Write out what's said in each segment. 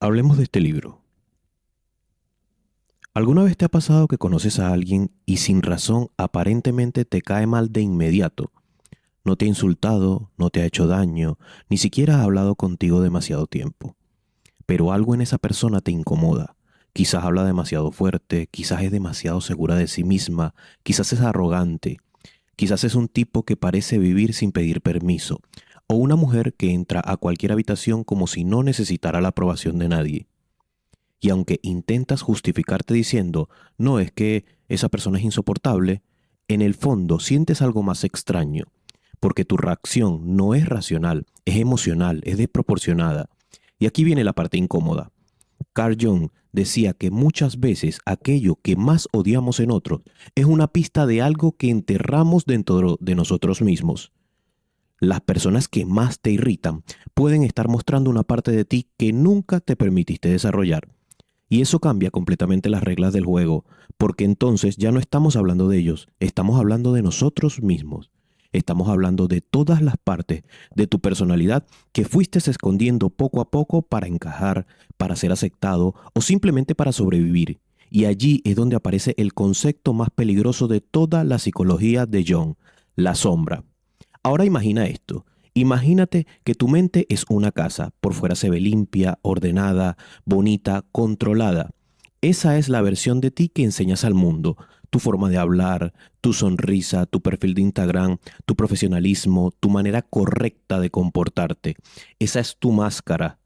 Hablemos de este libro. ¿Alguna vez te ha pasado que conoces a alguien y sin razón aparentemente te cae mal de inmediato? No te ha insultado, no te ha hecho daño, ni siquiera ha hablado contigo demasiado tiempo. Pero algo en esa persona te incomoda. Quizás habla demasiado fuerte, quizás es demasiado segura de sí misma, quizás es arrogante, quizás es un tipo que parece vivir sin pedir permiso, o una mujer que entra a cualquier habitación como si no necesitara la aprobación de nadie. Y aunque intentas justificarte diciendo, no es que esa persona es insoportable, en el fondo sientes algo más extraño, porque tu reacción no es racional, es emocional, es desproporcionada. Y aquí viene la parte incómoda. Carl Jung decía que muchas veces aquello que más odiamos en otros es una pista de algo que enterramos dentro de nosotros mismos. Las personas que más te irritan pueden estar mostrando una parte de ti que nunca te permitiste desarrollar. Y eso cambia completamente las reglas del juego, porque entonces ya no estamos hablando de ellos, estamos hablando de nosotros mismos. Estamos hablando de todas las partes de tu personalidad que fuiste escondiendo poco a poco para encajar, para ser aceptado o simplemente para sobrevivir. Y allí es donde aparece el concepto más peligroso de toda la psicología de Jung, la sombra. Ahora imagina esto. Imagínate que tu mente es una casa. Por fuera se ve limpia, ordenada, bonita, controlada. Esa es la versión de ti que enseñas al mundo. Tu forma de hablar, tu sonrisa, tu perfil de Instagram, tu profesionalismo, tu manera correcta de comportarte. Esa es tu máscara,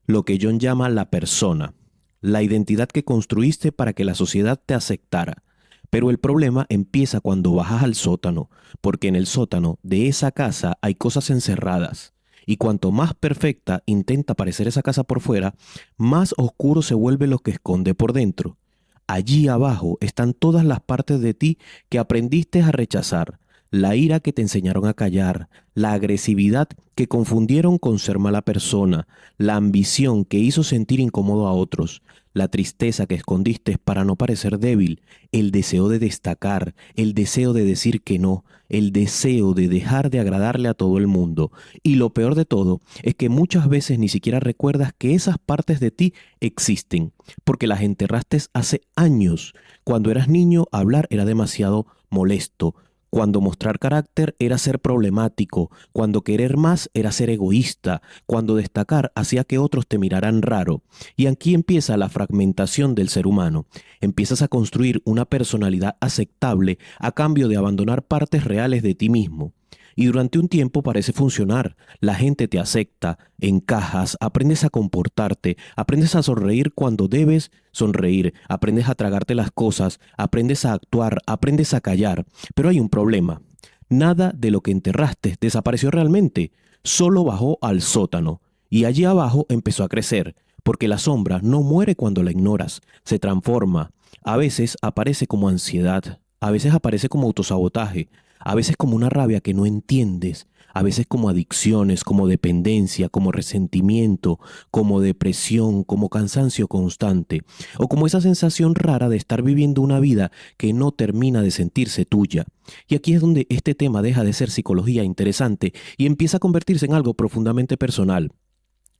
lo que John llama la persona, la identidad que construiste para que la sociedad te aceptara. Pero el problema empieza cuando bajas al sótano, porque en el sótano de esa casa hay cosas encerradas. Y cuanto más perfecta intenta parecer esa casa por fuera, más oscuro se vuelve lo que esconde por dentro. Allí abajo están todas las partes de ti que aprendiste a rechazar, la ira que te enseñaron a callar, la agresividad que confundieron con ser mala persona, la ambición que hizo sentir incómodo a otros, la tristeza que escondiste para no parecer débil, el deseo de destacar, el deseo de decir que no, el deseo de dejar de agradarle a todo el mundo. Y lo peor de todo es que muchas veces ni siquiera recuerdas que esas partes de ti existen, porque las enterraste hace años. Cuando eras niño, hablar era demasiado molesto. Cuando mostrar carácter era ser problemático, cuando querer más era ser egoísta, cuando destacar hacía que otros te miraran raro. Y aquí empieza la fragmentación del ser humano. Empiezas a construir una personalidad aceptable a cambio de abandonar partes reales de ti mismo. Y durante un tiempo parece funcionar. La gente te acepta, encajas, aprendes a comportarte, aprendes a sonreír cuando debes sonreír, aprendes a tragarte las cosas, aprendes a actuar, aprendes a callar. Pero hay un problema. Nada de lo que enterraste desapareció realmente, solo bajó al sótano. Y allí abajo empezó a crecer, porque la sombra no muere cuando la ignoras, se transforma. A veces aparece como ansiedad, a veces aparece como autosabotaje, a veces como una rabia que no entiendes, a veces como adicciones, como dependencia, como resentimiento, como depresión, como cansancio constante, o como esa sensación rara de estar viviendo una vida que no termina de sentirse tuya. Y aquí es donde este tema deja de ser psicología interesante y empieza a convertirse en algo profundamente personal.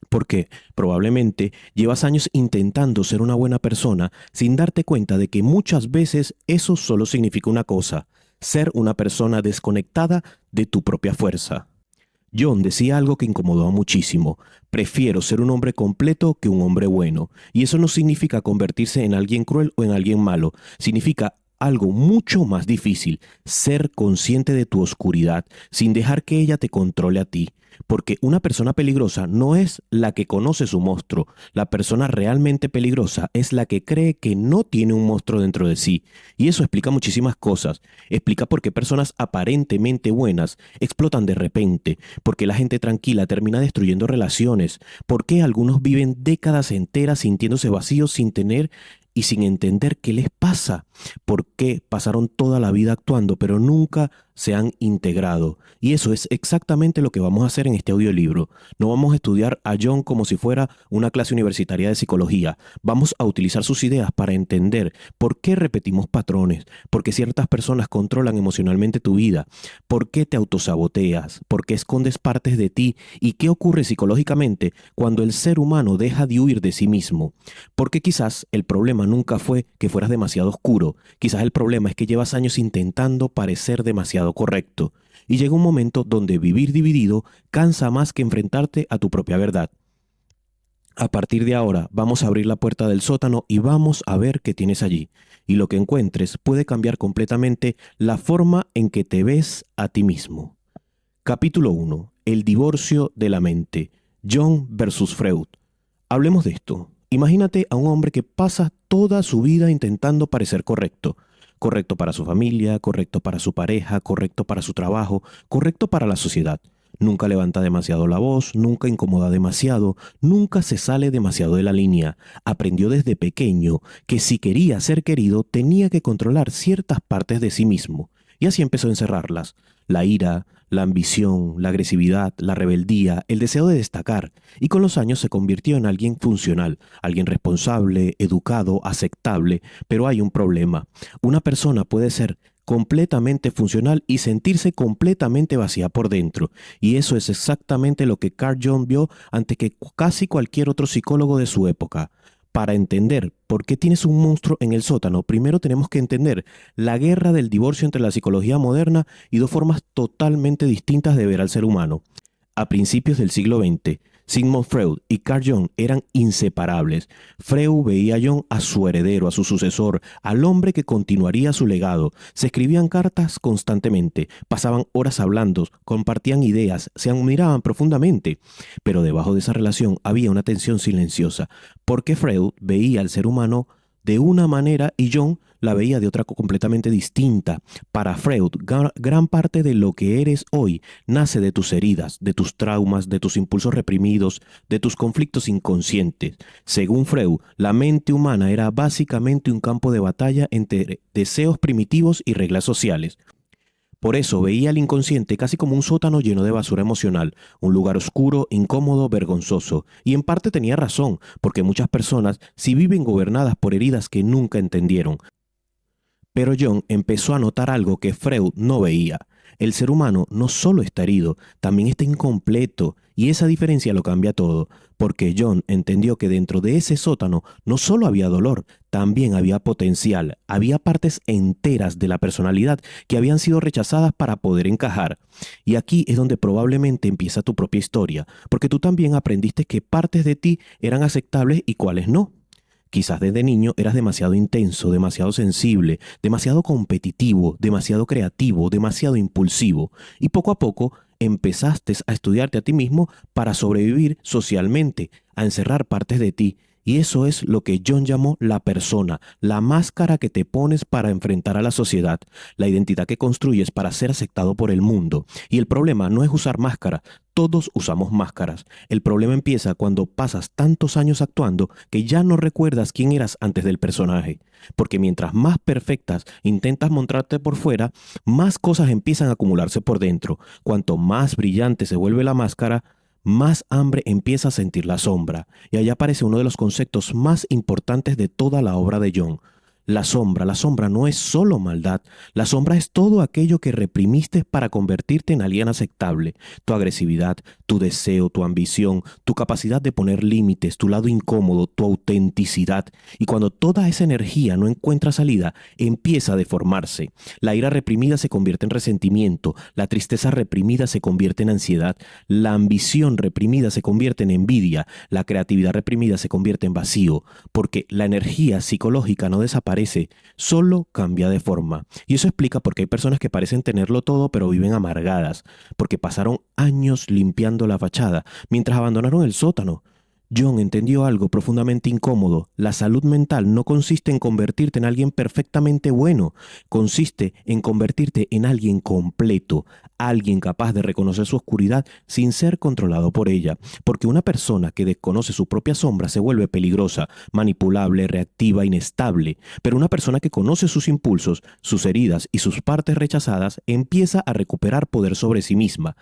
Porque probablemente llevas años intentando ser una buena persona sin darte cuenta de que muchas veces eso solo significa una cosa: ser una persona desconectada de tu propia fuerza. John decía algo que incomodó muchísimo: prefiero ser un hombre completo que un hombre bueno. Y eso no significa convertirse en alguien cruel o en alguien malo, significa algo mucho más difícil: ser consciente de tu oscuridad sin dejar que ella te controle a ti. Porque una persona peligrosa no es la que conoce su monstruo. La persona realmente peligrosa es la que cree que no tiene un monstruo dentro de sí. Y eso explica muchísimas cosas. Explica por qué personas aparentemente buenas explotan de repente, por qué la gente tranquila termina destruyendo relaciones, por qué algunos viven décadas enteras sintiéndose vacíos sin tener y sin entender qué les pasa. ¿Por qué pasaron toda la vida actuando pero nunca se han integrado? Y eso es exactamente lo que vamos a hacer en este audiolibro. No vamos a estudiar a John como si fuera una clase universitaria de psicología. Vamos a utilizar sus ideas para entender por qué repetimos patrones, por qué ciertas personas controlan emocionalmente tu vida, por qué te autosaboteas, por qué escondes partes de ti y qué ocurre psicológicamente cuando el ser humano deja de huir de sí mismo. Porque quizás el problema nunca fue que fueras demasiado oscuro, quizás el problema es que llevas años intentando parecer demasiado correcto, y llega un momento donde vivir dividido cansa más que enfrentarte a tu propia verdad. A partir de ahora vamos a abrir la puerta del sótano y vamos a ver qué tienes allí, y lo que encuentres puede cambiar completamente la forma en que te ves a ti mismo. Capítulo 1. El divorcio de la mente. Jung versus Freud. Hablemos de esto. Imagínate a un hombre que pasa toda su vida intentando parecer correcto. Correcto para su familia, correcto para su pareja, correcto para su trabajo, correcto para la sociedad. Nunca levanta demasiado la voz, nunca incomoda demasiado, nunca se sale demasiado de la línea. Aprendió desde pequeño que si quería ser querido tenía que controlar ciertas partes de sí mismo. Y así empezó a encerrarlas. La ira, la ambición, la agresividad, la rebeldía, el deseo de destacar, y con los años se convirtió en alguien funcional, alguien responsable, educado, aceptable, pero hay un problema. Una persona puede ser completamente funcional y sentirse completamente vacía por dentro, y eso es exactamente lo que Carl Jung vio antes que casi cualquier otro psicólogo de su época. Para entender por qué tienes un monstruo en el sótano, primero tenemos que entender la guerra del divorcio entre la psicología moderna y dos formas totalmente distintas de ver al ser humano. A principios del siglo XX, Sigmund Freud y Carl Jung eran inseparables. Freud veía a Jung a su heredero, a su sucesor, al hombre que continuaría su legado. Se escribían cartas constantemente, pasaban horas hablando, compartían ideas, se admiraban profundamente. Pero debajo de esa relación había una tensión silenciosa, porque Freud veía al ser humano de una manera y Jung la veía de otra completamente distinta. Para Freud, gran parte de lo que eres hoy nace de tus heridas, de tus traumas, de tus impulsos reprimidos, de tus conflictos inconscientes. Según Freud, la mente humana era básicamente un campo de batalla entre deseos primitivos y reglas sociales. Por eso veía al inconsciente casi como un sótano lleno de basura emocional, un lugar oscuro, incómodo, vergonzoso. Y en parte tenía razón, porque muchas personas sí viven gobernadas por heridas que nunca entendieron. Pero Jung empezó a notar algo que Freud no veía. El ser humano no solo está herido, también está incompleto, y esa diferencia lo cambia todo, porque Jung entendió que dentro de ese sótano no solo había dolor, también había potencial, había partes enteras de la personalidad que habían sido rechazadas para poder encajar. Y aquí es donde probablemente empieza tu propia historia, porque tú también aprendiste que partes de ti eran aceptables y cuáles no. Quizás desde niño eras demasiado intenso, demasiado sensible, demasiado competitivo, demasiado creativo, demasiado impulsivo. Y poco a poco empezaste a estudiarte a ti mismo para sobrevivir socialmente, a encerrar partes de ti. Y eso es lo que Jung llamó la persona, la máscara que te pones para enfrentar a la sociedad, la identidad que construyes para ser aceptado por el mundo. Y el problema no es usar máscara, todos usamos máscaras. El problema empieza cuando pasas tantos años actuando que ya no recuerdas quién eras antes del personaje. Porque mientras más perfectas intentas mostrarte por fuera, más cosas empiezan a acumularse por dentro. Cuanto más brillante se vuelve la máscara, más hambre empieza a sentir la sombra. Y allá aparece uno de los conceptos más importantes de toda la obra de Jung. La sombra no es solo maldad. La sombra es todo aquello que reprimiste para convertirte en alguien aceptable. Tu agresividad, tu deseo, tu ambición, tu capacidad de poner límites, tu lado incómodo, tu autenticidad. Y cuando toda esa energía no encuentra salida, empieza a deformarse. La ira reprimida se convierte en resentimiento, la tristeza reprimida se convierte en ansiedad, la ambición reprimida se convierte en envidia, la creatividad reprimida se convierte en vacío, porque la energía psicológica no desaparece, solo cambia de forma. Y eso explica por qué hay personas que parecen tenerlo todo pero viven amargadas, porque pasaron años limpiando la fachada mientras abandonaron el sótano. John entendió algo profundamente incómodo. La salud mental no consiste en convertirte en alguien perfectamente bueno, consiste en convertirte en alguien completo, alguien capaz de reconocer su oscuridad sin ser controlado por ella. Porque una persona que desconoce su propia sombra se vuelve peligrosa, manipulable, reactiva, inestable. Pero una persona que conoce sus impulsos, sus heridas y sus partes rechazadas empieza a recuperar poder sobre sí misma.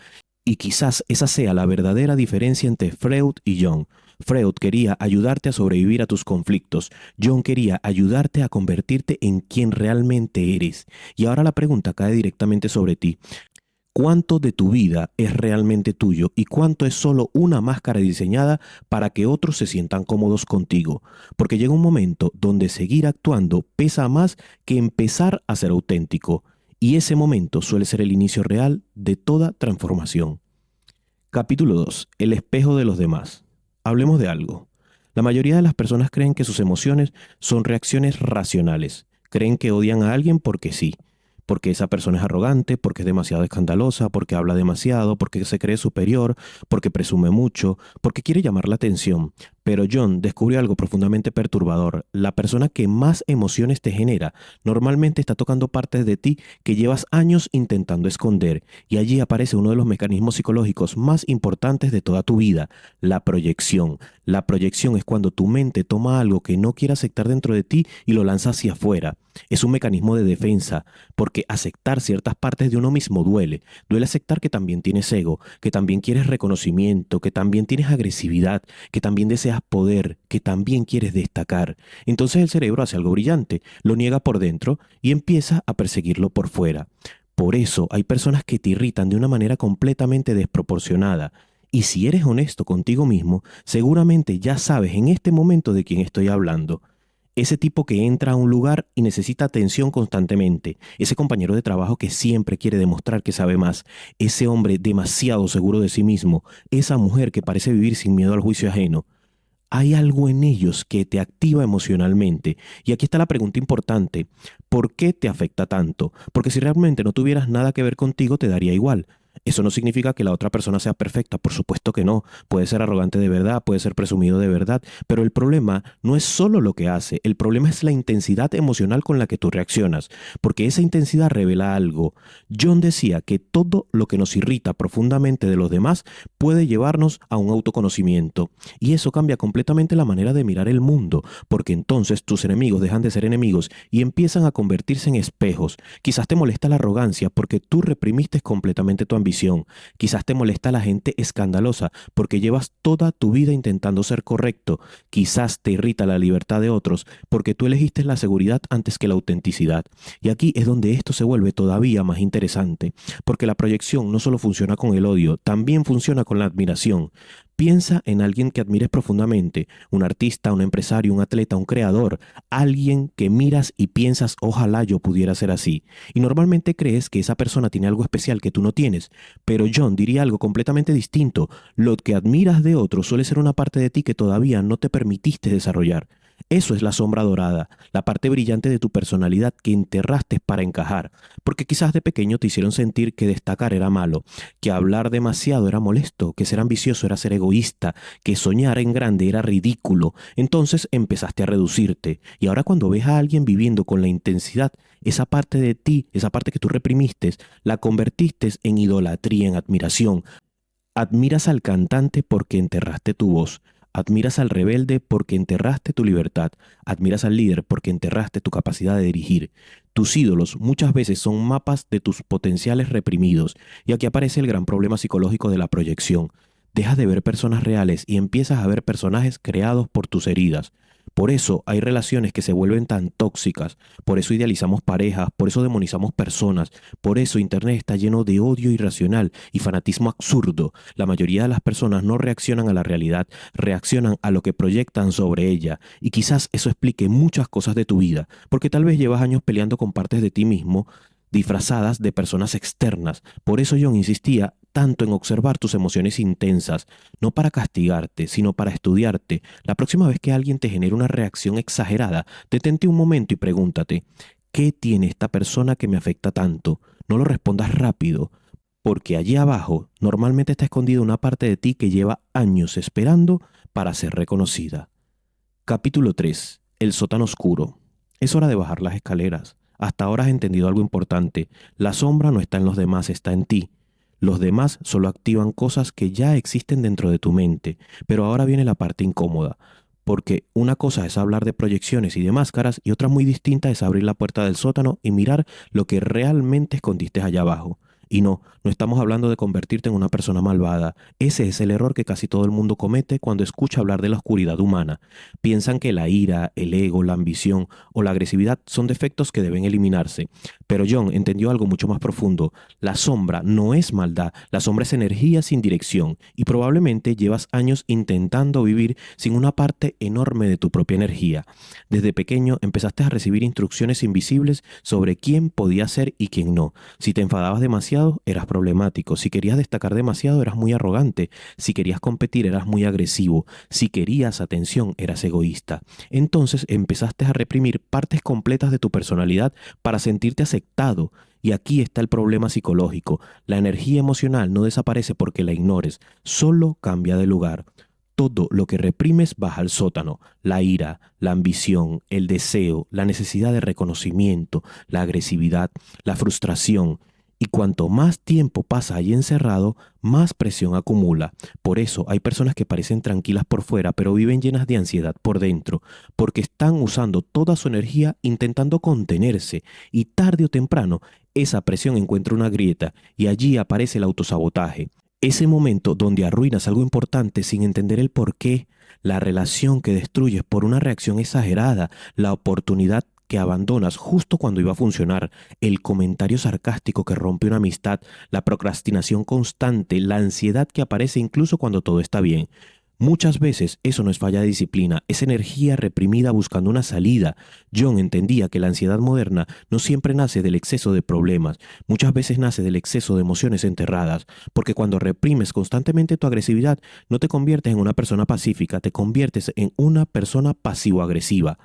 Y quizás esa sea la verdadera diferencia entre Freud y Jung. Freud quería ayudarte a sobrevivir a tus conflictos. Jung quería ayudarte a convertirte en quien realmente eres. Y ahora la pregunta cae directamente sobre ti. ¿Cuánto de tu vida es realmente tuyo y cuánto es solo una máscara diseñada para que otros se sientan cómodos contigo? Porque llega un momento donde seguir actuando pesa más que empezar a ser auténtico. Y ese momento suele ser el inicio real de toda transformación. Capítulo 2. El espejo de los demás. Hablemos de algo. La mayoría de las personas creen que sus emociones son reacciones racionales. Creen que odian a alguien porque sí. Porque esa persona es arrogante, porque es demasiado escandalosa, porque habla demasiado, porque se cree superior, porque presume mucho, porque quiere llamar la atención. Pero John descubrió algo profundamente perturbador. La persona que más emociones te genera normalmente está tocando partes de ti que llevas años intentando esconder. Y allí aparece uno de los mecanismos psicológicos más importantes de toda tu vida, la proyección. La proyección es cuando tu mente toma algo que no quiere aceptar dentro de ti y lo lanza hacia afuera. Es un mecanismo de defensa, porque aceptar ciertas partes de uno mismo duele. Duele aceptar que también tienes ego, que también quieres reconocimiento, que también tienes agresividad, que también deseas poder, que también quieres destacar. Entonces el cerebro hace algo brillante, lo niega por dentro y empieza a perseguirlo por fuera. Por eso hay personas que te irritan de una manera completamente desproporcionada. Y si eres honesto contigo mismo, seguramente ya sabes en este momento de quién estoy hablando. Ese tipo que entra a un lugar y necesita atención constantemente. Ese compañero de trabajo que siempre quiere demostrar que sabe más. Ese hombre demasiado seguro de sí mismo. Esa mujer que parece vivir sin miedo al juicio ajeno. Hay algo en ellos que te activa emocionalmente. Y aquí está la pregunta importante. ¿Por qué te afecta tanto? Porque si realmente no tuvieras nada que ver contigo, te daría igual. Eso no significa que la otra persona sea perfecta, por supuesto que no. Puede ser arrogante de verdad, puede ser presumido de verdad, pero el problema no es solo lo que hace, el problema es la intensidad emocional con la que tú reaccionas, porque esa intensidad revela algo. John decía que todo lo que nos irrita profundamente de los demás puede llevarnos a un autoconocimiento, y eso cambia completamente la manera de mirar el mundo, porque entonces tus enemigos dejan de ser enemigos y empiezan a convertirse en espejos. Quizás te molesta la arrogancia porque tú reprimiste completamente tu ambición. Quizás te molesta la gente escandalosa porque llevas toda tu vida intentando ser correcto. Quizás te irrita la libertad de otros porque tú elegiste la seguridad antes que la autenticidad. Y aquí es donde esto se vuelve todavía más interesante, porque la proyección no solo funciona con el odio, también funciona con la admiración. Piensa en alguien que admires profundamente, un artista, un empresario, un atleta, un creador, alguien que miras y piensas, ojalá yo pudiera ser así. Y normalmente crees que esa persona tiene algo especial que tú no tienes, pero John diría algo completamente distinto. Lo que admiras de otro suele ser una parte de ti que todavía no te permitiste desarrollar. Eso es la sombra dorada, la parte brillante de tu personalidad que enterraste para encajar, porque quizás de pequeño te hicieron sentir que destacar era malo, que hablar demasiado era molesto, que ser ambicioso era ser egoísta, que soñar en grande era ridículo. Entonces empezaste a reducirte, y ahora cuando ves a alguien viviendo con la intensidad, esa parte de ti, esa parte que tú reprimiste, la convertiste en idolatría, en admiración. Admiras al cantante porque enterraste tu voz. Admiras al rebelde porque enterraste tu libertad. Admiras al líder porque enterraste tu capacidad de dirigir. Tus ídolos muchas veces son mapas de tus potenciales reprimidos. Y aquí aparece el gran problema psicológico de la proyección. Dejas de ver personas reales y empiezas a ver personajes creados por tus heridas. Por eso hay relaciones que se vuelven tan tóxicas, por eso idealizamos parejas, por eso demonizamos personas, por eso Internet está lleno de odio irracional y fanatismo absurdo. La mayoría de las personas no reaccionan a la realidad, reaccionan a lo que proyectan sobre ella. Y quizás eso explique muchas cosas de tu vida, porque tal vez llevas años peleando con partes de ti mismo disfrazadas de personas externas. Por eso John insistía tanto en observar tus emociones intensas, no para castigarte, sino para estudiarte. La próxima vez que alguien te genere una reacción exagerada, detente un momento y pregúntate, ¿qué tiene esta persona que me afecta tanto? No lo respondas rápido, porque allí abajo normalmente está escondida una parte de ti que lleva años esperando para ser reconocida. Capítulo 3. El sótano oscuro. Es hora de bajar las escaleras. Hasta ahora has entendido algo importante. La sombra no está en los demás, está en ti. Los demás solo activan cosas que ya existen dentro de tu mente. Pero ahora viene la parte incómoda. Porque una cosa es hablar de proyecciones y de máscaras y otra muy distinta es abrir la puerta del sótano y mirar lo que realmente escondiste allá abajo. Y no estamos hablando de convertirte en una persona malvada. Ese es el error que casi todo el mundo comete cuando escucha hablar de la oscuridad humana. Piensan que la ira, el ego, la ambición o la agresividad son defectos que deben eliminarse. Pero John entendió algo mucho más profundo. La sombra no es maldad, la sombra es energía sin dirección y probablemente llevas años intentando vivir sin una parte enorme de tu propia energía. Desde pequeño empezaste a recibir instrucciones invisibles sobre quién podía ser y quién no. Si te enfadabas demasiado, eras problemático. Si querías destacar demasiado, eras muy arrogante. Si querías competir, eras muy agresivo. Si querías atención, eras egoísta. Entonces empezaste a reprimir partes completas de tu personalidad para sentirte aceptado. Y aquí está el problema psicológico. La energía emocional no desaparece porque la ignores, solo cambia de lugar. Todo lo que reprimes baja al sótano. La ira, la ambición, el deseo, la necesidad de reconocimiento, la agresividad, la frustración. Y cuanto más tiempo pasa allí encerrado, más presión acumula. Por eso hay personas que parecen tranquilas por fuera, pero viven llenas de ansiedad por dentro, porque están usando toda su energía intentando contenerse. Y tarde o temprano, esa presión encuentra una grieta y allí aparece el autosabotaje. Ese momento donde arruinas algo importante sin entender el porqué, la relación que destruyes por una reacción exagerada, la oportunidad que abandonas justo cuando iba a funcionar, el comentario sarcástico que rompe una amistad, la procrastinación constante, la ansiedad que aparece incluso cuando todo está bien. Muchas veces eso no es falla de disciplina, es energía reprimida buscando una salida. John entendía que la ansiedad moderna no siempre nace del exceso de problemas, muchas veces nace del exceso de emociones enterradas, porque cuando reprimes constantemente tu agresividad, no te conviertes en una persona pacífica, te conviertes en una persona pasivo-agresiva.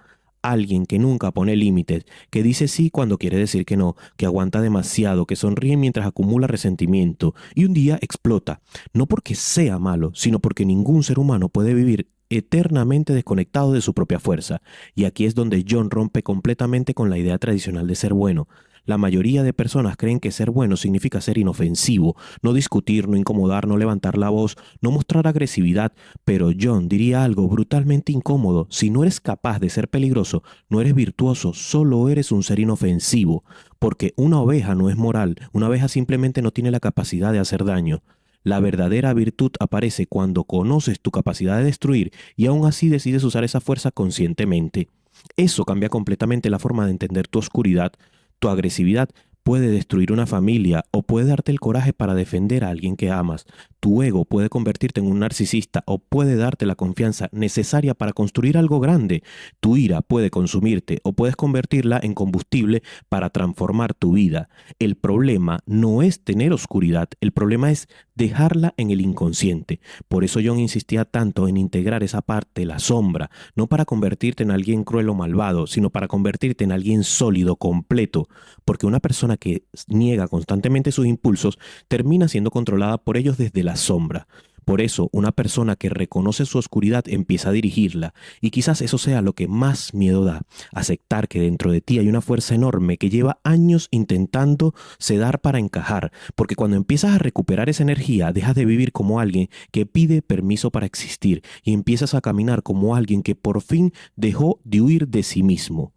Alguien que nunca pone límites, que dice sí cuando quiere decir que no, que aguanta demasiado, que sonríe mientras acumula resentimiento y un día explota, no porque sea malo, sino porque ningún ser humano puede vivir eternamente desconectado de su propia fuerza. Y aquí es donde John rompe completamente con la idea tradicional de ser bueno. La mayoría de personas creen que ser bueno significa ser inofensivo, no discutir, no incomodar, no levantar la voz, no mostrar agresividad, pero John diría algo brutalmente incómodo: si no eres capaz de ser peligroso, no eres virtuoso, solo eres un ser inofensivo, porque una oveja no es moral, una oveja simplemente no tiene la capacidad de hacer daño. La verdadera virtud aparece cuando conoces tu capacidad de destruir y aún así decides usar esa fuerza conscientemente. Eso cambia completamente la forma de entender tu oscuridad. Tu agresividad puede destruir una familia o puede darte el coraje para defender a alguien que amas. Tu ego puede convertirte en un narcisista o puede darte la confianza necesaria para construir algo grande. Tu ira puede consumirte o puedes convertirla en combustible para transformar tu vida. El problema no es tener oscuridad, el problema es dejarla en el inconsciente. Por eso John insistía tanto en integrar esa parte, la sombra, no para convertirte en alguien cruel o malvado, sino para convertirte en alguien sólido, completo, porque una persona que niega constantemente sus impulsos termina siendo controlada por ellos desde la sombra. Por eso, una persona que reconoce su oscuridad empieza a dirigirla, y quizás eso sea lo que más miedo da: aceptar que dentro de ti hay una fuerza enorme que lleva años intentando sedar para encajar, porque cuando empiezas a recuperar esa energía, dejas de vivir como alguien que pide permiso para existir y empiezas a caminar como alguien que por fin dejó de huir de sí mismo.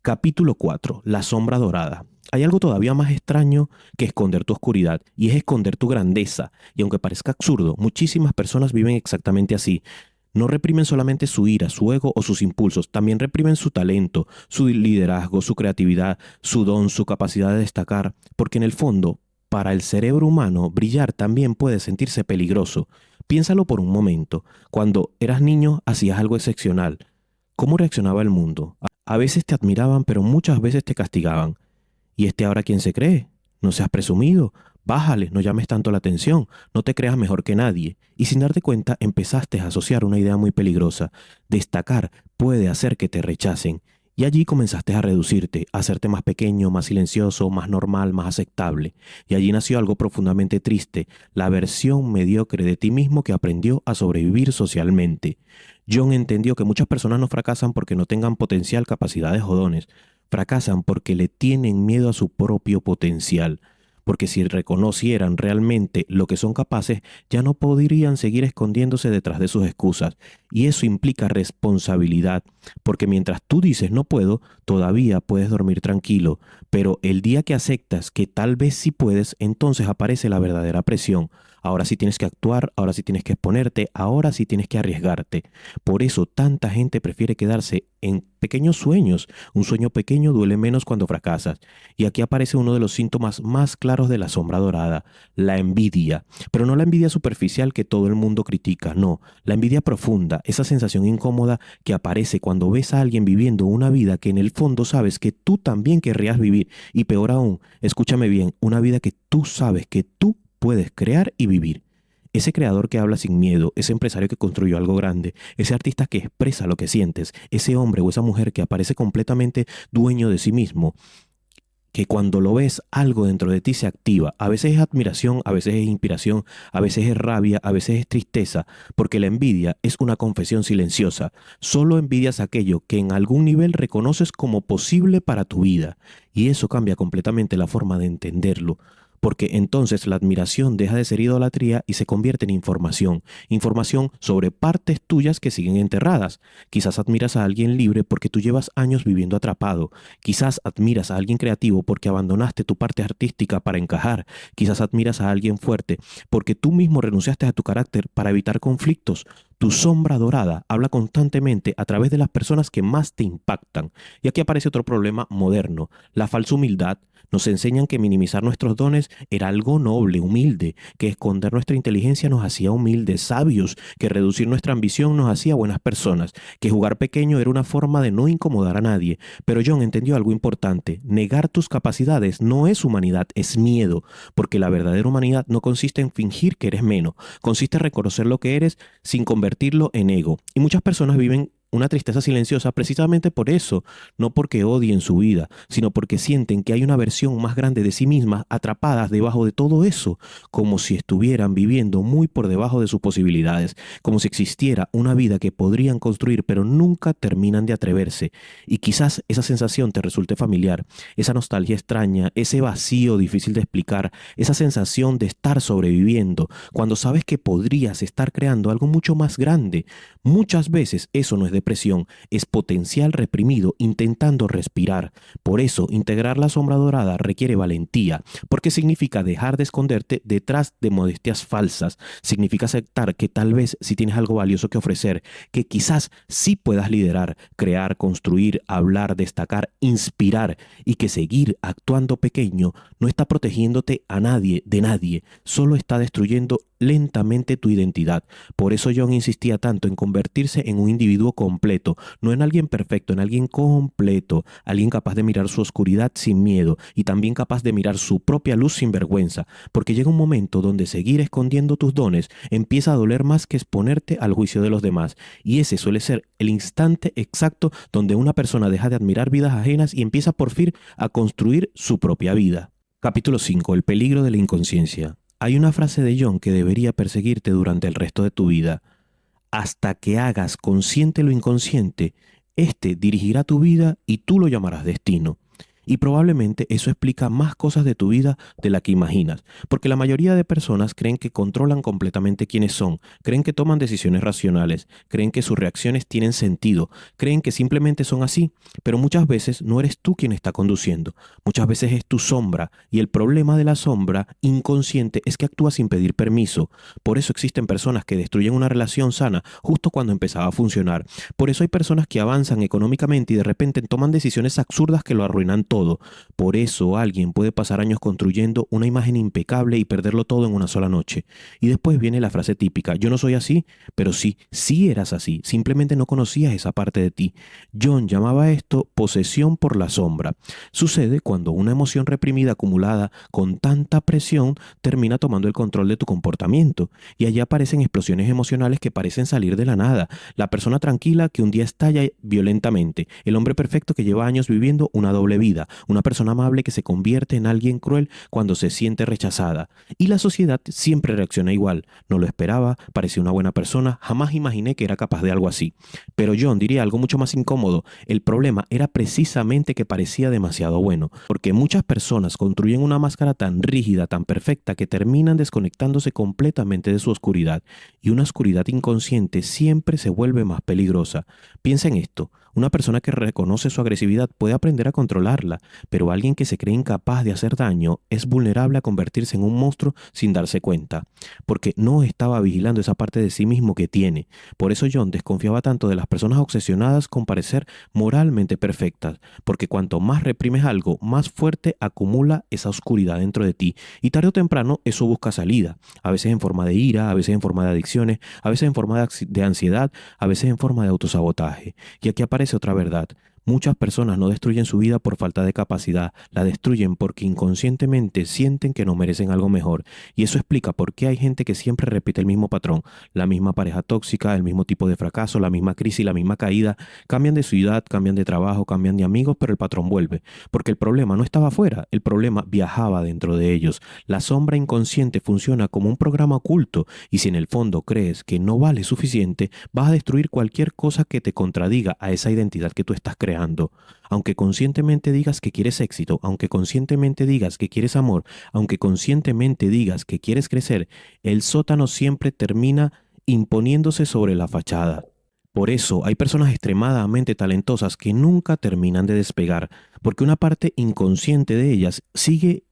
Capítulo 4. La sombra dorada. Hay algo todavía más extraño que esconder tu oscuridad, y es esconder tu grandeza. Y aunque parezca absurdo, muchísimas personas viven exactamente así. No reprimen solamente su ira, su ego o sus impulsos, también reprimen su talento, su liderazgo, su creatividad, su don, su capacidad de destacar, porque en el fondo, para el cerebro humano, brillar también puede sentirse peligroso. Piénsalo por un momento. Cuando eras niño, hacías algo excepcional. ¿Cómo reaccionaba el mundo? A veces te admiraban, pero muchas veces te castigaban. ¿Y ahora quién se cree? No seas presumido, bájale, no llames tanto la atención, no te creas mejor que nadie. Y sin darte cuenta empezaste a asociar una idea muy peligrosa: destacar puede hacer que te rechacen. Y allí comenzaste a reducirte, a hacerte más pequeño, más silencioso, más normal, más aceptable. Y allí nació algo profundamente triste, la versión mediocre de ti mismo que aprendió a sobrevivir socialmente. John entendió que muchas personas no fracasan porque no tengan potencial, capacidades o dones. Fracasan porque le tienen miedo a su propio potencial. Porque si reconocieran realmente lo que son capaces, ya no podrían seguir escondiéndose detrás de sus excusas. Y eso implica responsabilidad, porque mientras tú dices no puedo, todavía puedes dormir tranquilo. Pero el día que aceptas que tal vez sí puedes, entonces aparece la verdadera presión. Ahora sí tienes que actuar, ahora sí tienes que exponerte, ahora sí tienes que arriesgarte. Por eso tanta gente prefiere quedarse en pequeños sueños. Un sueño pequeño duele menos cuando fracasas. Y aquí aparece uno de los síntomas más claros de la sombra dorada, la envidia. Pero no la envidia superficial que todo el mundo critica, no. La envidia profunda, esa sensación incómoda que aparece cuando ves a alguien viviendo una vida que en el fondo sabes que tú también querrías vivir. Y peor aún, escúchame bien, una vida que tú sabes que tú puedes crear y vivir. Ese creador que habla sin miedo, ese empresario que construyó algo grande, ese artista que expresa lo que sientes, ese hombre o esa mujer que aparece completamente dueño de sí mismo, que cuando lo ves algo dentro de ti se activa. A veces es admiración, a veces es inspiración, a veces es rabia, a veces es tristeza, porque la envidia es una confesión silenciosa. Solo envidias aquello que en algún nivel reconoces como posible para tu vida, y eso cambia completamente la forma de entenderlo. Porque entonces la admiración deja de ser idolatría y se convierte en información. Información sobre partes tuyas que siguen enterradas. Quizás admiras a alguien libre porque tú llevas años viviendo atrapado. Quizás admiras a alguien creativo porque abandonaste tu parte artística para encajar. Quizás admiras a alguien fuerte porque tú mismo renunciaste a tu carácter para evitar conflictos. Tu sombra dorada habla constantemente a través de las personas que más te impactan. Y aquí aparece otro problema moderno, la falsa humildad. Nos enseñan que minimizar nuestros dones era algo noble, humilde, que esconder nuestra inteligencia nos hacía humildes, sabios, que reducir nuestra ambición nos hacía buenas personas, que jugar pequeño era una forma de no incomodar a nadie. Pero John entendió algo importante, negar tus capacidades no es humanidad, es miedo, porque la verdadera humanidad no consiste en fingir que eres menos, consiste en reconocer lo que eres sin convertirlo en ego. Y muchas personas viven una tristeza silenciosa precisamente por eso, no porque odien su vida, sino porque sienten que hay una versión más grande de sí mismas atrapadas debajo de todo eso, como si estuvieran viviendo muy por debajo de sus posibilidades, como si existiera una vida que podrían construir pero nunca terminan de atreverse. Y quizás esa sensación te resulte familiar, esa nostalgia extraña, ese vacío difícil de explicar, esa sensación de estar sobreviviendo, cuando sabes que podrías estar creando algo mucho más grande. Muchas veces eso no es depresión, es potencial reprimido intentando respirar. Por eso, integrar la sombra dorada requiere valentía, porque significa dejar de esconderte detrás de modestias falsas, significa aceptar que tal vez sí tienes algo valioso que ofrecer, que quizás sí puedas liderar, crear, construir, hablar, destacar, inspirar, y que seguir actuando pequeño no está protegiéndote a nadie, de nadie, solo está destruyendo lentamente tu identidad. Por eso John insistía tanto en convertirse en un individuo completo, no en alguien perfecto, en alguien completo, alguien capaz de mirar su oscuridad sin miedo y también capaz de mirar su propia luz sin vergüenza, porque llega un momento donde seguir escondiendo tus dones empieza a doler más que exponerte al juicio de los demás, y ese suele ser el instante exacto donde una persona deja de admirar vidas ajenas y empieza por fin a construir su propia vida. Capítulo 5. El peligro de la inconsciencia. Hay una frase de John que debería perseguirte durante el resto de tu vida. Hasta que hagas consciente lo inconsciente, este dirigirá tu vida y tú lo llamarás destino. Y probablemente eso explica más cosas de tu vida de la que imaginas, porque la mayoría de personas creen que controlan completamente quiénes son, creen que toman decisiones racionales, creen que sus reacciones tienen sentido, creen que simplemente son así, pero muchas veces no eres tú quien está conduciendo, muchas veces es tu sombra, y el problema de la sombra inconsciente es que actúa sin pedir permiso. Por eso existen personas que destruyen una relación sana justo cuando empezaba a funcionar. Por eso hay personas que avanzan económicamente y de repente toman decisiones absurdas que lo arruinan todo. todo. Por eso alguien puede pasar años construyendo una imagen impecable y perderlo todo en una sola noche. Y después viene la frase típica: yo no soy así, pero sí, sí eras así, simplemente no conocías esa parte de ti. John llamaba esto posesión por la sombra. Sucede cuando una emoción reprimida acumulada con tanta presión termina tomando el control de tu comportamiento, y allí aparecen explosiones emocionales que parecen salir de la nada. La persona tranquila que un día estalla violentamente, el hombre perfecto que lleva años viviendo una doble vida, una persona amable que se convierte en alguien cruel cuando se siente rechazada. Y la sociedad siempre reacciona igual. No lo esperaba, parecía una buena persona, jamás imaginé que era capaz de algo así. Pero John diría algo mucho más incómodo: el problema era precisamente que parecía demasiado bueno, porque muchas personas construyen una máscara tan rígida, tan perfecta, que terminan desconectándose completamente de su oscuridad, y una oscuridad inconsciente siempre se vuelve más peligrosa. Piensa en esto: una persona que reconoce su agresividad puede aprender a controlarla, pero alguien que se cree incapaz de hacer daño es vulnerable a convertirse en un monstruo sin darse cuenta, porque no estaba vigilando esa parte de sí mismo que tiene. Por eso John desconfiaba tanto de las personas obsesionadas con parecer moralmente perfectas, porque cuanto más reprimes algo, más fuerte acumula esa oscuridad dentro de ti, y tarde o temprano eso busca salida, a veces en forma de ira, a veces en forma de adicciones, a veces en forma de ansiedad, a veces en forma de autosabotaje. Y aquí aparece otra verdad: muchas personas no destruyen su vida por falta de capacidad, la destruyen porque inconscientemente sienten que no merecen algo mejor. Y eso explica por qué hay gente que siempre repite el mismo patrón, la misma pareja tóxica, el mismo tipo de fracaso, la misma crisis, la misma caída. Cambian de ciudad, cambian de trabajo, cambian de amigos, pero el patrón vuelve. Porque el problema no estaba afuera, el problema viajaba dentro de ellos. La sombra inconsciente funciona como un programa oculto, y si en el fondo crees que no vale suficiente, vas a destruir cualquier cosa que te contradiga a esa identidad que tú estás creando. Aunque conscientemente digas que quieres éxito, aunque conscientemente digas que quieres amor, aunque conscientemente digas que quieres crecer, el sótano siempre termina imponiéndose sobre la fachada. Por eso hay personas extremadamente talentosas que nunca terminan de despegar, porque una parte inconsciente de ellas sigue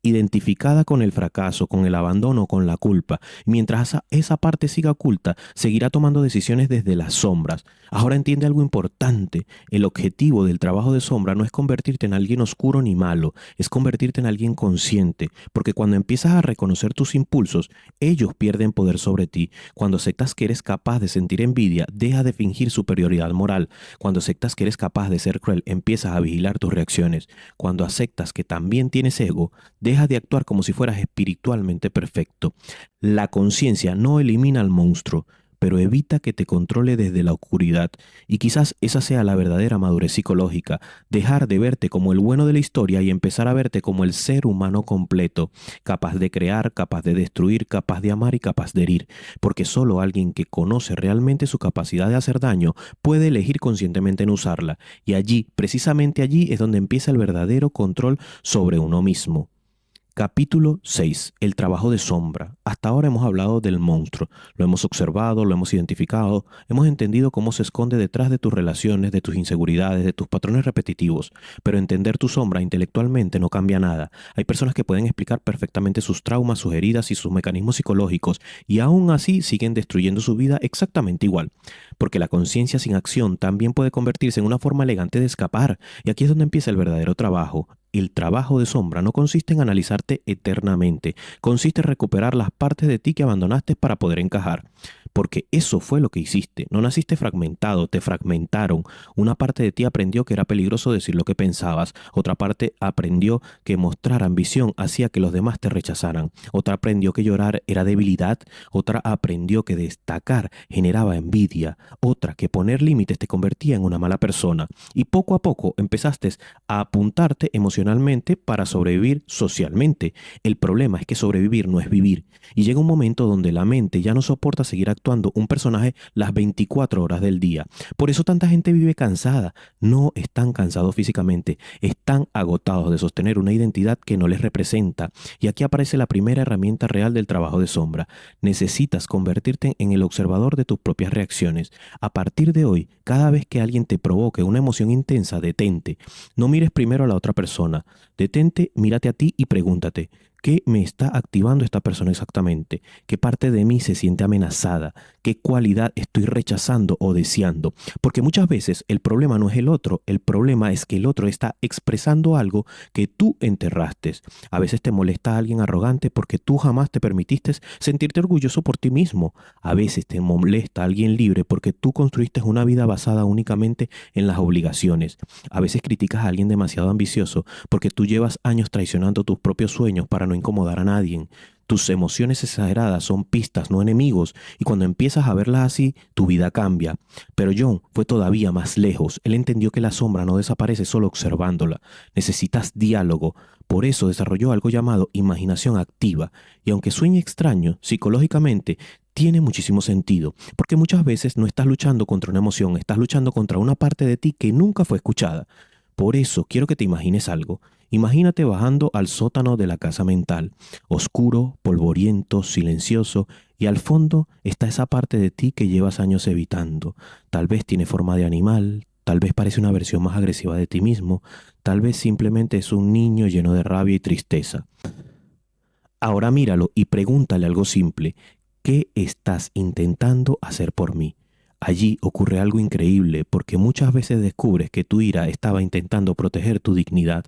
identificada con el fracaso, con el abandono, con la culpa. Mientras esa parte siga oculta, seguirá tomando decisiones desde las sombras. Ahora entiende algo importante: el objetivo del trabajo de sombra no es convertirte en alguien oscuro ni malo, es convertirte en alguien consciente, porque cuando empiezas a reconocer tus impulsos, ellos pierden poder sobre ti. Cuando aceptas que eres capaz de sentir envidia, deja de fingir superioridad moral. Cuando aceptas que eres capaz de ser cruel, empiezas a vigilar tus reacciones. Cuando aceptas que también tienes ego, deja de actuar como si fueras espiritualmente perfecto. La conciencia no elimina al monstruo, pero evita que te controle desde la oscuridad. Y quizás esa sea la verdadera madurez psicológica: dejar de verte como el bueno de la historia y empezar a verte como el ser humano completo, capaz de crear, capaz de destruir, capaz de amar y capaz de herir. Porque solo alguien que conoce realmente su capacidad de hacer daño puede elegir conscientemente en usarla. Y allí, precisamente allí, es donde empieza el verdadero control sobre uno mismo. Capítulo 6. El trabajo de sombra. Hasta ahora hemos hablado del monstruo, lo hemos observado, lo hemos identificado, hemos entendido cómo se esconde detrás de tus relaciones, de tus inseguridades, de tus patrones repetitivos, pero entender tu sombra intelectualmente no cambia nada. Hay personas que pueden explicar perfectamente sus traumas, sus heridas y sus mecanismos psicológicos, y aún así siguen destruyendo su vida exactamente igual, porque la conciencia sin acción también puede convertirse en una forma elegante de escapar, y aquí es donde empieza el verdadero trabajo. El trabajo de sombra no consiste en analizarte eternamente, consiste en recuperar las partes de ti que abandonaste para poder encajar. Porque eso fue lo que hiciste. No naciste fragmentado, te fragmentaron. Una parte de ti aprendió que era peligroso decir lo que pensabas. Otra parte aprendió que mostrar ambición hacía que los demás te rechazaran. Otra aprendió que llorar era debilidad. Otra aprendió que destacar generaba envidia. Otra que poner límites te convertía en una mala persona. Y poco a poco empezaste a apuntarte emocionalmente para sobrevivir socialmente. El problema es que sobrevivir no es vivir. Y llega un momento donde la mente ya no soporta seguir actuando un personaje las 24 horas del día. Por eso tanta gente vive cansada. No están cansados físicamente, están agotados de sostener una identidad que no les representa. Y aquí aparece la primera herramienta real del trabajo de sombra. Necesitas convertirte en el observador de tus propias reacciones. A partir de hoy, cada vez que alguien te provoque una emoción intensa, detente. No mires primero a la otra persona. Detente, mírate a ti y pregúntate: ¿Qué me está activando esta persona exactamente? ¿Qué parte de mí se siente amenazada? ¿Qué cualidad estoy rechazando o deseando? Porque muchas veces el problema no es el otro, el problema es que el otro está expresando algo que tú enterraste. A veces te molesta alguien arrogante porque tú jamás te permitiste sentirte orgulloso por ti mismo. A veces te molesta alguien libre porque tú construiste una vida basada únicamente en las obligaciones. A veces criticas a alguien demasiado ambicioso porque tú llevas años traicionando tus propios sueños para no incomodar a nadie. Tus emociones exageradas son pistas, no enemigos, y cuando empiezas a verlas así, tu vida cambia. Pero John fue todavía más lejos. Él entendió que la sombra no desaparece solo observándola. Necesitas diálogo. Por eso desarrolló algo llamado imaginación activa. Y aunque sueñe extraño, psicológicamente tiene muchísimo sentido, porque muchas veces no estás luchando contra una emoción, estás luchando contra una parte de ti que nunca fue escuchada. Por eso quiero que te imagines algo. Imagínate bajando al sótano de la casa mental, oscuro, polvoriento, silencioso, y al fondo está esa parte de ti que llevas años evitando. Tal vez tiene forma de animal, tal vez parece una versión más agresiva de ti mismo, tal vez simplemente es un niño lleno de rabia y tristeza. Ahora míralo y pregúntale algo simple. ¿Qué estás intentando hacer por mí? Allí ocurre algo increíble porque muchas veces descubres que tu ira estaba intentando proteger tu dignidad,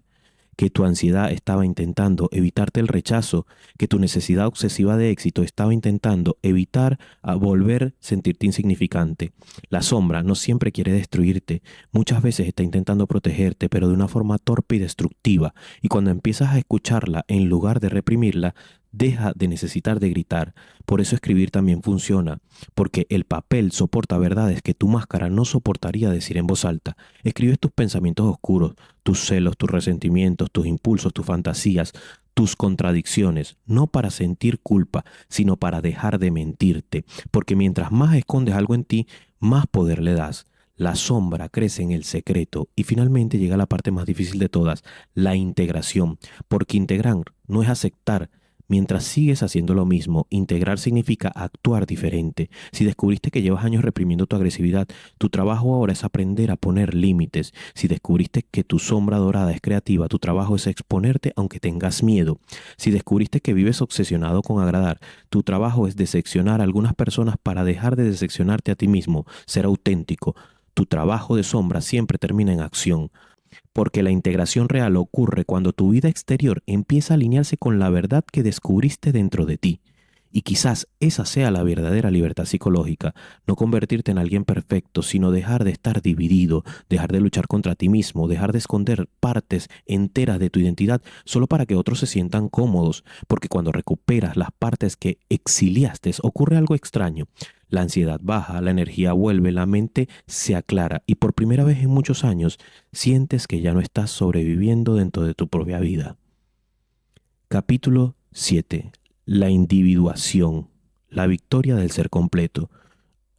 que tu ansiedad estaba intentando evitarte el rechazo, que tu necesidad obsesiva de éxito estaba intentando evitar a volver a sentirte insignificante. La sombra no siempre quiere destruirte, muchas veces está intentando protegerte, pero de una forma torpe y destructiva, y cuando empiezas a escucharla en lugar de reprimirla, deja de necesitar de gritar. Por eso escribir también funciona, porque el papel soporta verdades que tu máscara no soportaría decir en voz alta. Escribes tus pensamientos oscuros, tus celos, tus resentimientos, tus impulsos, tus fantasías, tus contradicciones, no para sentir culpa, sino para dejar de mentirte, porque mientras más escondes algo en ti, más poder le das. La sombra crece en el secreto y finalmente llega la parte más difícil de todas, la integración, porque integrar no es aceptar. Mientras sigues haciendo lo mismo, integrar significa actuar diferente. Si descubriste que llevas años reprimiendo tu agresividad, tu trabajo ahora es aprender a poner límites. Si descubriste que tu sombra dorada es creativa, tu trabajo es exponerte aunque tengas miedo. Si descubriste que vives obsesionado con agradar, tu trabajo es decepcionar a algunas personas para dejar de decepcionarte a ti mismo, ser auténtico. Tu trabajo de sombra siempre termina en acción. Porque la integración real ocurre cuando tu vida exterior empieza a alinearse con la verdad que descubriste dentro de ti. Y quizás esa sea la verdadera libertad psicológica, no convertirte en alguien perfecto, sino dejar de estar dividido, dejar de luchar contra ti mismo, dejar de esconder partes enteras de tu identidad solo para que otros se sientan cómodos, porque cuando recuperas las partes que exiliaste ocurre algo extraño. La ansiedad baja, la energía vuelve, la mente se aclara y por primera vez en muchos años sientes que ya no estás sobreviviendo dentro de tu propia vida. Capítulo 7. La individuación, la victoria del ser completo.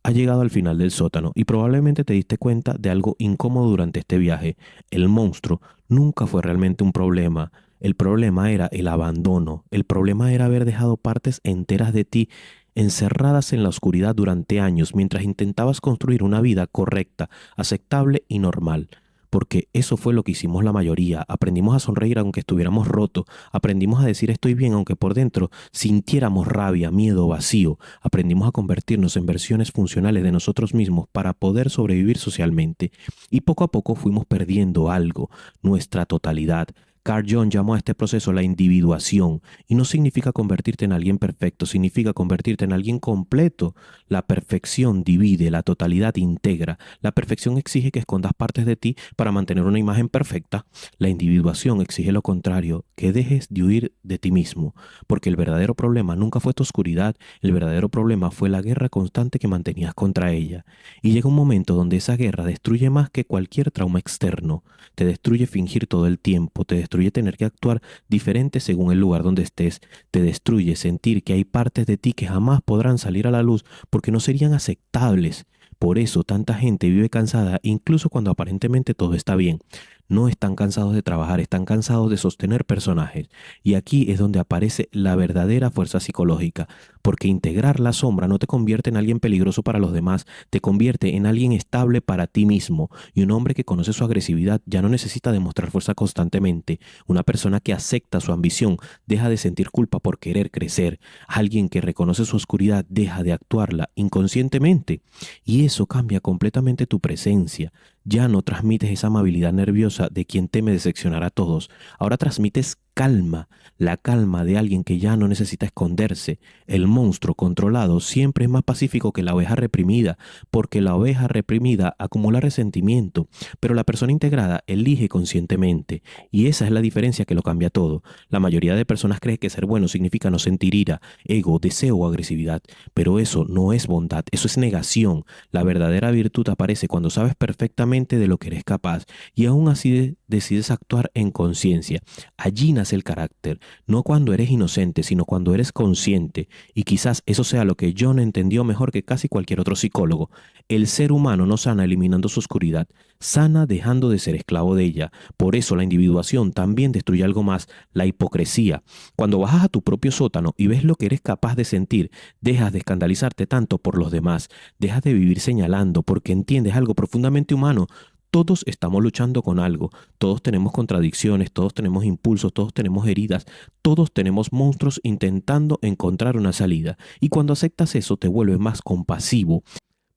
Has llegado al final del sótano y probablemente te diste cuenta de algo incómodo durante este viaje. El monstruo nunca fue realmente un problema. El problema era el abandono. El problema era haber dejado partes enteras de ti encerradas en la oscuridad durante años mientras intentabas construir una vida correcta, aceptable y normal. Porque eso fue lo que hicimos la mayoría. Aprendimos a sonreír aunque estuviéramos rotos. Aprendimos a decir estoy bien aunque por dentro sintiéramos rabia, miedo, vacío. Aprendimos a convertirnos en versiones funcionales de nosotros mismos para poder sobrevivir socialmente. Y poco a poco fuimos perdiendo algo, nuestra totalidad. Carl Jung llamó a este proceso la individuación y no significa convertirte en alguien perfecto, significa convertirte en alguien completo. La perfección divide, la totalidad integra. La perfección exige que escondas partes de ti para mantener una imagen perfecta. La individuación exige lo contrario, que dejes de huir de ti mismo, porque el verdadero problema nunca fue tu oscuridad, el verdadero problema fue la guerra constante que mantenías contra ella. Y llega un momento donde esa guerra destruye más que cualquier trauma externo. Te destruye fingir todo el tiempo, te destruye tener que actuar diferente según el lugar donde estés, te destruye sentir que hay partes de ti que jamás podrán salir a la luz porque no serían aceptables. Por eso tanta gente vive cansada incluso cuando aparentemente todo está bien. No están cansados de trabajar, están cansados de sostener personajes. Y aquí es donde aparece la verdadera fuerza psicológica, porque integrar la sombra no te convierte en alguien peligroso para los demás, te convierte en alguien estable para ti mismo. Y un hombre que conoce su agresividad ya no necesita demostrar fuerza constantemente. Una persona que acepta su ambición deja de sentir culpa por querer crecer. Alguien que reconoce su oscuridad deja de actuarla inconscientemente. Y eso cambia completamente tu presencia. Ya no transmites esa amabilidad nerviosa de quien teme decepcionar a todos. Ahora transmites calma, la calma de alguien que ya no necesita esconderse. El monstruo controlado siempre es más pacífico que la oveja reprimida, porque la oveja reprimida acumula resentimiento, pero la persona integrada elige conscientemente. Y esa es la diferencia que lo cambia todo. La mayoría de personas cree que ser bueno significa no sentir ira, ego, deseo o agresividad, pero eso no es bondad, eso es negación. La verdadera virtud aparece cuando sabes perfectamente de lo que eres capaz y aún así decides actuar en conciencia. Allí nace el carácter, no cuando eres inocente, sino cuando eres consciente. Y quizás eso sea lo que John entendió mejor que casi cualquier otro psicólogo. El ser humano no sana eliminando su oscuridad, sana dejando de ser esclavo de ella. Por eso la individuación también destruye algo más, la hipocresía. Cuando bajas a tu propio sótano y ves lo que eres capaz de sentir, dejas de escandalizarte tanto por los demás, dejas de vivir señalando porque entiendes algo profundamente humano. Todos estamos luchando con algo, todos tenemos contradicciones, todos tenemos impulsos, todos tenemos heridas, todos tenemos monstruos intentando encontrar una salida. Y cuando aceptas eso te vuelves más compasivo,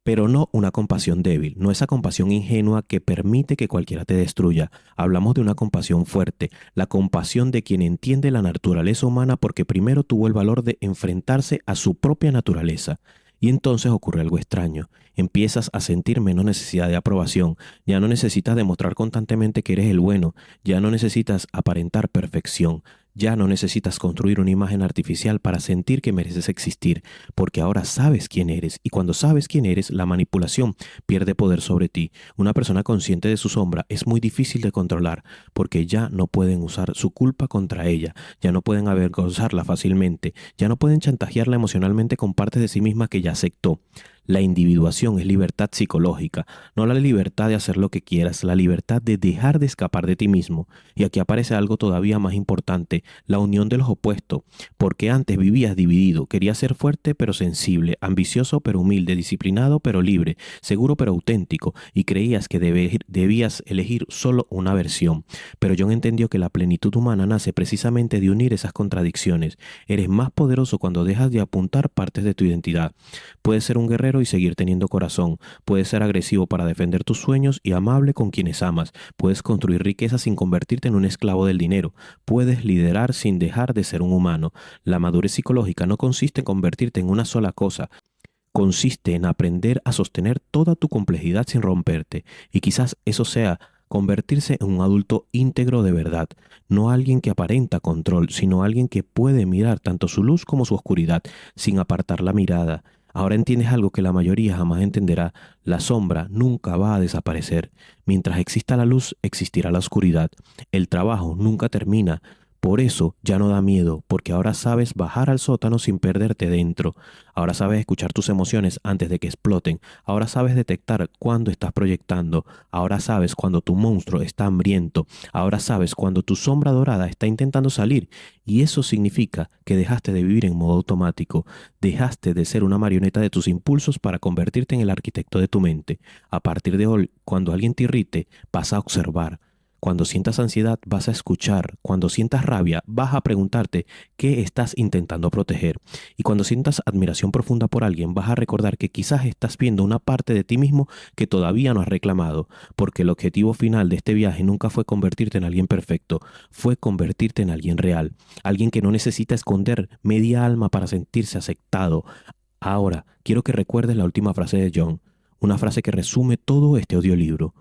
pero no una compasión débil, no esa compasión ingenua que permite que cualquiera te destruya. Hablamos de una compasión fuerte, la compasión de quien entiende la naturaleza humana porque primero tuvo el valor de enfrentarse a su propia naturaleza. Y entonces ocurre algo extraño. Empiezas a sentir menos necesidad de aprobación. Ya no necesitas demostrar constantemente que eres el bueno. Ya no necesitas aparentar perfección. Ya no necesitas construir una imagen artificial para sentir que mereces existir, porque ahora sabes quién eres y cuando sabes quién eres, la manipulación pierde poder sobre ti. Una persona consciente de su sombra es muy difícil de controlar porque ya no pueden usar su culpa contra ella, ya no pueden avergonzarla fácilmente, ya no pueden chantajearla emocionalmente con partes de sí misma que ya aceptó. La individuación es libertad psicológica, no la libertad de hacer lo que quieras, la libertad de dejar de escapar de ti mismo. Y aquí aparece algo todavía más importante, la unión de los opuestos, porque antes vivías dividido, querías ser fuerte pero sensible, ambicioso pero humilde, disciplinado pero libre, seguro pero auténtico, y creías que debías elegir solo una versión. Pero John entendió que la plenitud humana nace precisamente de unir esas contradicciones. Eres más poderoso cuando dejas de apuntar partes de tu identidad. Puedes ser un guerrero y seguir teniendo corazón. Puedes ser agresivo para defender tus sueños y amable con quienes amas. Puedes construir riqueza sin convertirte en un esclavo del dinero. Puedes liderar sin dejar de ser un humano. La madurez psicológica no consiste en convertirte en una sola cosa. Consiste en aprender a sostener toda tu complejidad sin romperte. Y quizás eso sea convertirse en un adulto íntegro de verdad. No alguien que aparenta control, sino alguien que puede mirar tanto su luz como su oscuridad sin apartar la mirada. Ahora entiendes algo que la mayoría jamás entenderá. La sombra nunca va a desaparecer. Mientras exista la luz, existirá la oscuridad. El trabajo nunca termina. Por eso ya no da miedo, porque ahora sabes bajar al sótano sin perderte dentro. Ahora sabes escuchar tus emociones antes de que exploten. Ahora sabes detectar cuando estás proyectando. Ahora sabes cuando tu monstruo está hambriento. Ahora sabes cuando tu sombra dorada está intentando salir. Y eso significa que dejaste de vivir en modo automático. Dejaste de ser una marioneta de tus impulsos para convertirte en el arquitecto de tu mente. A partir de hoy, cuando alguien te irrite, vas a observar. Cuando sientas ansiedad, vas a escuchar. Cuando sientas rabia, vas a preguntarte qué estás intentando proteger. Y cuando sientas admiración profunda por alguien, vas a recordar que quizás estás viendo una parte de ti mismo que todavía no has reclamado, porque el objetivo final de este viaje nunca fue convertirte en alguien perfecto, fue convertirte en alguien real, alguien que no necesita esconder media alma para sentirse aceptado. Ahora, quiero que recuerdes la última frase de John, una frase que resume todo este audiolibro.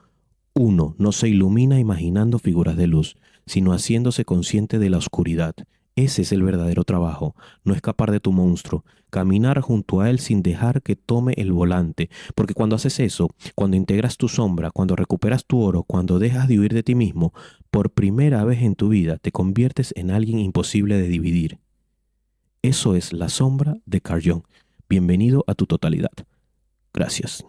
Uno no se ilumina imaginando figuras de luz, sino haciéndose consciente de la oscuridad. Ese es el verdadero trabajo, no escapar de tu monstruo, caminar junto a él sin dejar que tome el volante, porque cuando haces eso, cuando integras tu sombra, cuando recuperas tu oro, cuando dejas de huir de ti mismo, por primera vez en tu vida te conviertes en alguien imposible de dividir. Eso es La sombra de Carl Jung. Bienvenido a tu totalidad. Gracias.